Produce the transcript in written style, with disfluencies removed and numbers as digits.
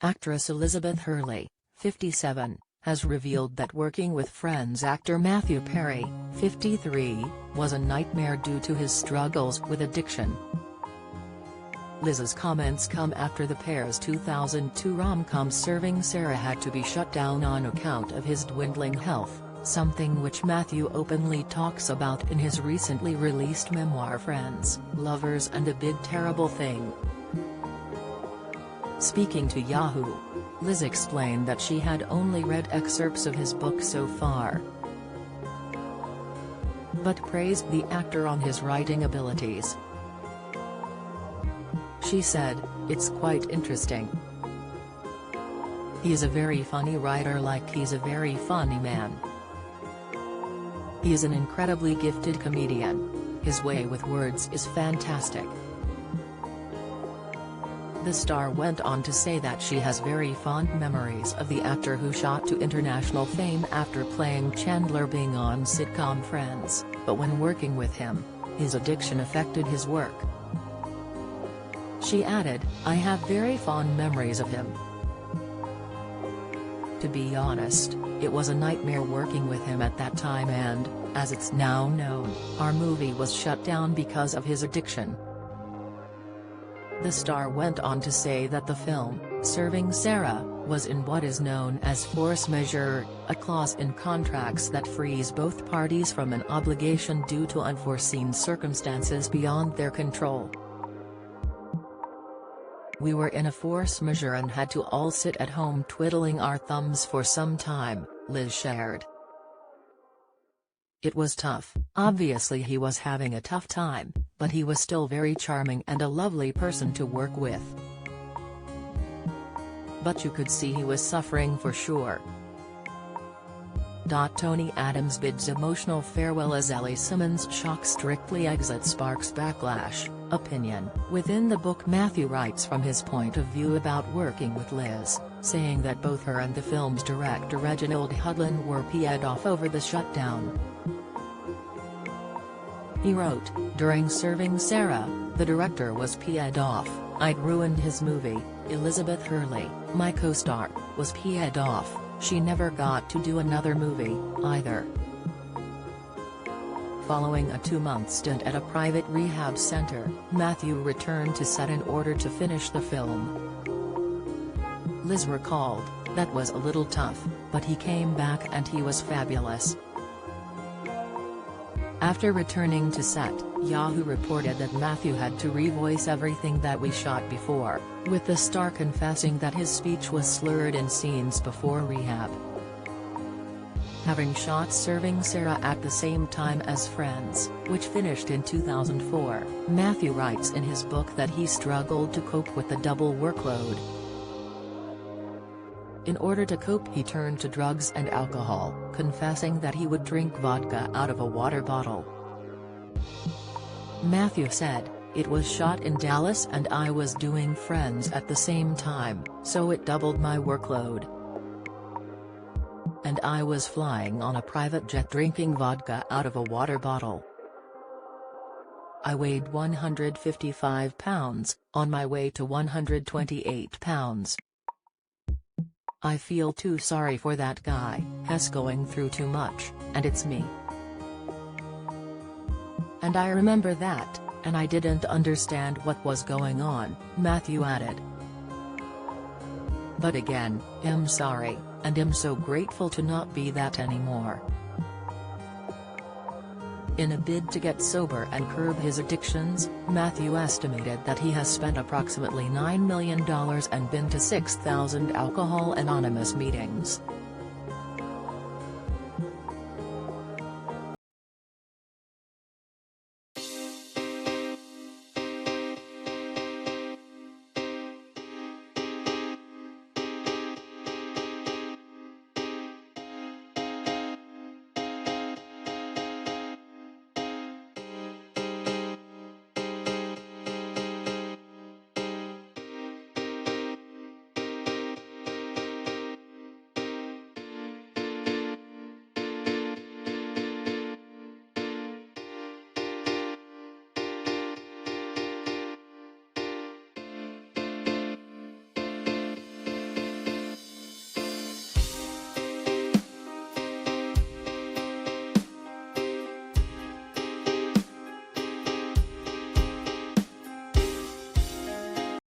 Actress Elizabeth Hurley, 57, has revealed that working with Friends actor Matthew Perry, 53, was a nightmare due to his struggles with addiction. Liz's comments come after the pair's 2002 rom-com Serving Sarah had to be shut down on account of his dwindling health, something which Matthew openly talks about in his recently released memoir Friends, Lovers and a Big Terrible Thing. Speaking to Yahoo! Liz explained that she had only read excerpts of his book so far, but praised the actor on his writing abilities. She said, "It's quite interesting. He is a very funny writer, like he's a very funny man. He is an incredibly gifted comedian. His way with words is fantastic." The star went on to say that she has very fond memories of the actor who shot to international fame after playing Chandler Bing on sitcom Friends, but when working with him, his addiction affected his work. She added, "I have very fond memories of him. To be honest, it was a nightmare working with him at that time and, as it's now known, our movie was shut down because of his addiction." The star went on to say that the film, Serving Sarah, was in what is known as force majeure, a clause in contracts that frees both parties from an obligation due to unforeseen circumstances beyond their control. "We were in a force majeure and had to all sit at home twiddling our thumbs for some time," Liz shared. "It was tough. Obviously he was having a tough time, but he was still very charming and a lovely person to work with. But you could see he was suffering for sure." Tony Adams bids emotional farewell as Ellie Simmons' shock Strictly exit sparks backlash, opinion. Within the book, Matthew writes from his point of view about working with Liz, saying that both her and the film's director Reginald Hudlin were peed off over the shutdown. He wrote, "During Serving Sarah, the director was peed off. I'd ruined his movie. Elizabeth Hurley, my co-star, was peed off. She never got to do another movie, either." Following a 2-month stint at a private rehab center, Matthew returned to set in order to finish the film. Liz recalled, "That was a little tough, but he came back and he was fabulous." After returning to set, Yahoo! Reported that Matthew had to revoice everything that we shot before, with the star confessing that his speech was slurred in scenes before rehab. Having shot Serving Sarah at the same time as Friends, which finished in 2004, Matthew writes in his book that he struggled to cope with the double workload. In order to cope, he turned to drugs and alcohol, confessing that he would drink vodka out of a water bottle. Matthew said, "It was shot in Dallas and I was doing Friends at the same time, so it doubled my workload. And I was flying on a private jet drinking vodka out of a water bottle. I weighed 155 pounds, on my way to 128 pounds. I feel too sorry for that guy, he's going through too much, and it's me. And I remember that, and I didn't understand what was going on," Matthew added. "But again, I'm sorry, and I'm so grateful to not be that anymore." In a bid to get sober and curb his addictions, Matthew estimated that he has spent approximately $9 million and been to 6,000 Alcohol Anonymous meetings.